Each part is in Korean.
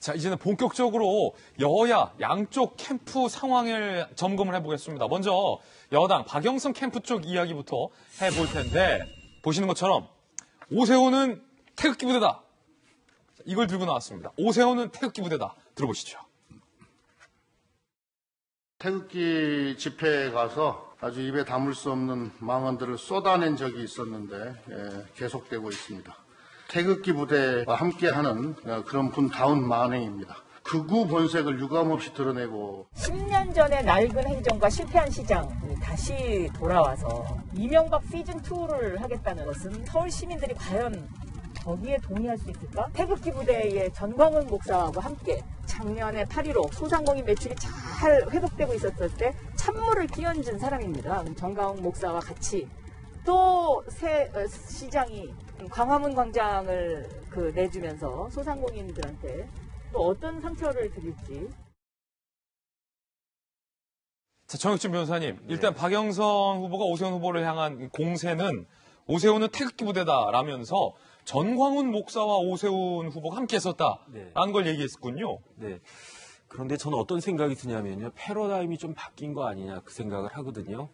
자, 이제는 본격적으로 여야 양쪽 캠프 상황을 점검을 해보겠습니다. 먼저 여당 박영선 캠프 쪽 이야기부터 해볼 텐데 보시는 것처럼 오세훈은 태극기 부대다. 이걸 들고 나왔습니다. 오세훈은 태극기 부대다. 들어보시죠. 태극기 집회에 가서 아주 입에 담을 수 없는 망언들을 쏟아낸 적이 있었는데 계속되고 있습니다. 태극기 부대와 함께하는 그런 분다운 만행입니다. 극우 본색을 유감없이 드러내고 10년 전에 낡은 행정과 실패한 시장이 다시 돌아와서 이명박 시즌2를 하겠다는 것은 서울 시민들이 과연 거기에 동의할 수 있을까? 태극기 부대의 전광훈 목사하고 함께 작년에 8.15 소상공인 매출이 잘 회복되고 있었을 때 찬물을 끼얹은 사람입니다. 전광훈 목사와 같이 또 새 시장이 광화문 광장을 내주면서 소상공인들한테 또 어떤 상처를 드릴지. 자, 정혁진 변호사님, 일단 박영선 후보가 오세훈 후보를 향한 공세는 오세훈은 태극기 부대다라면서 전광훈 목사와 오세훈 후보가 함께 했었다라는 걸 얘기했군요. 네. 그런데 저는 어떤 생각이 드냐면요. 패러다임이 좀 바뀐 거 아니냐 그 생각을 하거든요.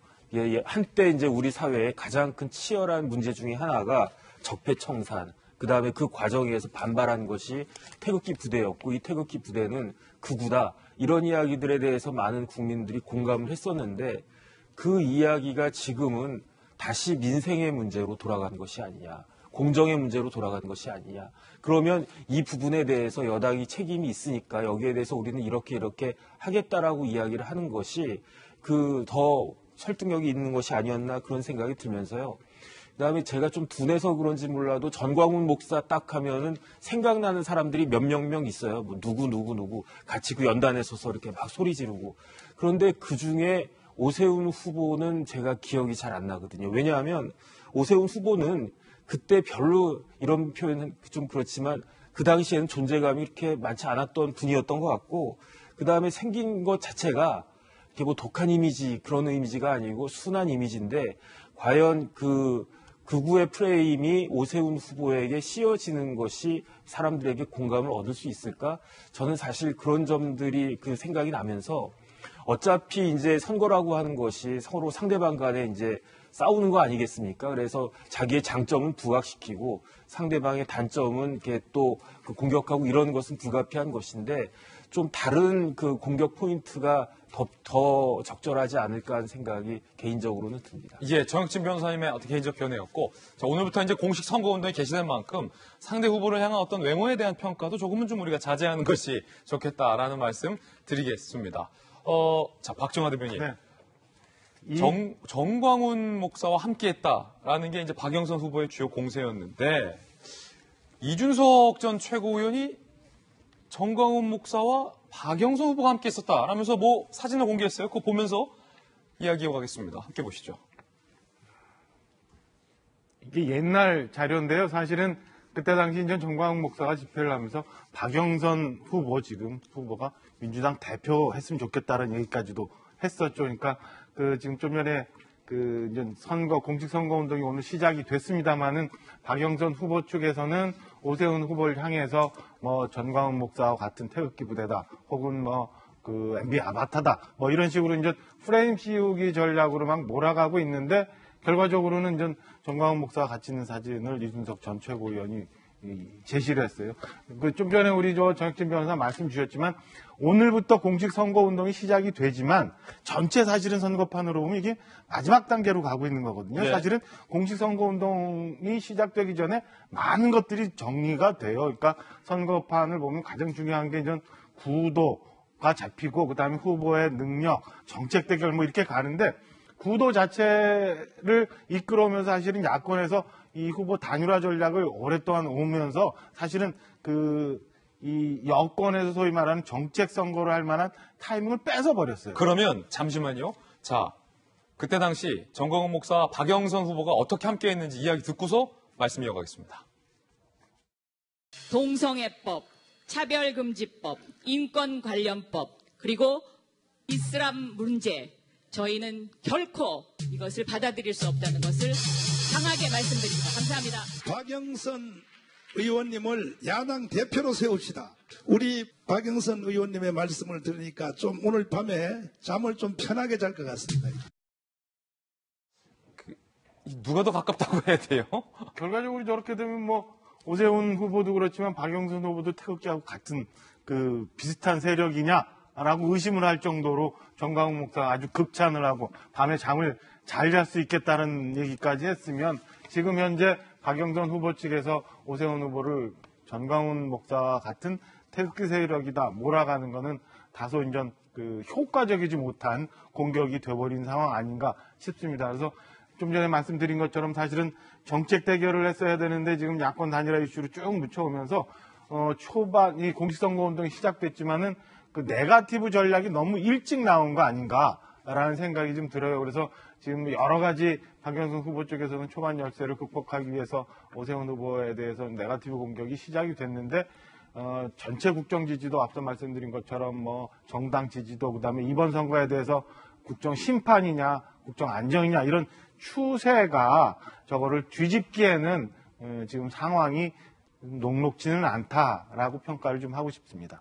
한때 이제 우리 사회의 가장 큰 치열한 문제 중에 하나가 적폐청산, 그다음에 그 과정에서 반발한 것이 태극기 부대였고 이 태극기 부대는 극우다. 이런 이야기들에 대해서 많은 국민들이 공감을 했었는데 그 이야기가 지금은 다시 민생의 문제로 돌아간 것이 아니냐. 공정의 문제로 돌아가는 것이 아니냐. 그러면 이 부분에 대해서 여당이 책임이 있으니까 여기에 대해서 우리는 이렇게 하겠다라고 이야기를 하는 것이 더 설득력이 있는 것이 아니었나 그런 생각이 들면서요. 그다음에 제가 좀 둔해서 그런지 몰라도 전광훈 목사 딱 하면은 생각나는 사람들이 몇 명 있어요. 뭐 누구 같이 그 연단에 서서 이렇게 막 소리 지르고. 그런데 그중에 오세훈 후보는 제가 기억이 잘 안 나거든요. 왜냐하면 오세훈 후보는 그때 별로 이런 표현은 좀 그렇지만 그 당시에는 존재감이 이렇게 많지 않았던 분이었던 것 같고 그다음에 생긴 것 자체가 이렇게 뭐 독한 이미지 그런 이미지가 아니고 순한 이미지인데 과연 극우의 프레임이 오세훈 후보에게 씌워지는 것이 사람들에게 공감을 얻을 수 있을까? 저는 사실 그런 점들이 생각이 나면서 어차피 이제 선거라고 하는 것이 서로 상대방 간에 이제 싸우는 거 아니겠습니까? 그래서 자기의 장점은 부각시키고 상대방의 단점은 이렇게 또 공격하고 이런 것은 불가피한 것인데 좀 다른 공격 포인트가 더 적절하지 않을까 하는 생각이 개인적으로는 듭니다. 예, 정혁진 변호사님의 어떤 개인적 견해였고, 자, 오늘부터 이제 공식 선거운동에 개시된 만큼 상대 후보를 향한 어떤 외모에 대한 평가도 조금은 좀 우리가 자제하는 것이 좋겠다라는 말씀 드리겠습니다. 자, 박정화 대변인. 네. 전광훈 목사와 함께 했다라는 게 이제 박영선 후보의 주요 공세였는데, 이준석 전 최고위원이 전광훈 목사와 박영선 후보가 함께 했었다라면서 뭐 사진을 공개했어요. 그거 보면서 이야기 이어가겠습니다. 함께 보시죠. 이게 옛날 자료인데요. 사실은 그때 당시 이제 전광훈 목사가 집회를 하면서 박영선 후보 지금 후보가 민주당 대표 했으면 좋겠다는 얘기까지도 했었죠. 그러니까 지금 좀 전에 이제 공식 선거 운동이 오늘 시작이 됐습니다만은 박영선 후보 측에서는 오세훈 후보를 향해서 뭐 전광훈 목사와 같은 태극기 부대다 혹은 MB 아바타다 이런 식으로 이제 프레임 씌우기 전략으로 막 몰아가고 있는데 결과적으로는 이제 전광훈 목사와 같이 있는 사진을 이준석 전 최고위원이 제시를 했어요. 좀 전에 우리 정혁진 변호사 말씀 주셨지만 오늘부터 공식 선거 운동이 시작이 되지만 전체 사실은 선거판으로 보면 이게 마지막 단계로 가고 있는 거거든요. 네. 사실은 공식 선거 운동이 시작되기 전에 많은 것들이 정리가 돼요. 그러니까 선거판을 보면 가장 중요한 게 이제 구도가 잡히고 그다음에 후보의 능력, 정책 대결 이렇게 가는데 구도 자체를 이끌어오면서 사실은 야권에서 이 후보 단일화 전략을 오랫동안 오면서 사실은 이 여권에서 소위 말하는 정책 선거를 할 만한 타이밍을 뺏어버렸어요. 그러면 잠시만요. 자, 그때 당시 전광훈 목사와 박영선 후보가 어떻게 함께 했는지 이야기 듣고서 말씀 이어가겠습니다. 동성애법, 차별금지법, 인권관련법, 그리고 이슬람 문제, 저희는 결코 이것을 받아들일 수 없다는 것을 강하게 말씀드립니다. 감사합니다. 박영선 의원님을 야당 대표로 세웁시다. 우리 박영선 의원님의 말씀을 들으니까 좀 오늘 밤에 잠을 좀 편하게 잘 것 같습니다. 누가 더 가깝다고 해야 돼요? 결과적으로 저렇게 되면 뭐 오세훈 후보도 그렇지만 박영선 후보도 태극기하고 같은 그 비슷한 세력이냐라고 의심을 할 정도로 정광훈 목사가 아주 극찬을 하고 밤에 잠을 잘 잘 수 있겠다는 얘기까지 했으면 지금 현재 박영선 후보 측에서 오세훈 후보를 정광훈 목사와 같은 태극기 세력이다 몰아가는 거는 다소 이제 그 효과적이지 못한 공격이 돼버린 상황 아닌가 싶습니다. 그래서 좀 전에 말씀드린 것처럼 사실은 정책 대결을 했어야 되는데 지금 야권 단일화 이슈로 쭉 묻혀오면서 초반 이 공직선거 운동이 시작됐지만은 그 네거티브 전략이 너무 일찍 나온 거 아닌가라는 생각이 좀 들어요. 그래서 지금 여러 가지 박영선 후보 쪽에서는 초반 열세를 극복하기 위해서 오세훈 후보에 대해서 네거티브 공격이 시작이 됐는데 전체 국정 지지도 앞서 말씀드린 것처럼 뭐 정당 지지도 그다음에 이번 선거에 대해서 국정 심판이냐 국정 안정이냐 이런 추세가 저거를 뒤집기에는 지금 상황이 녹록지는 않다라고 평가를 좀 하고 싶습니다.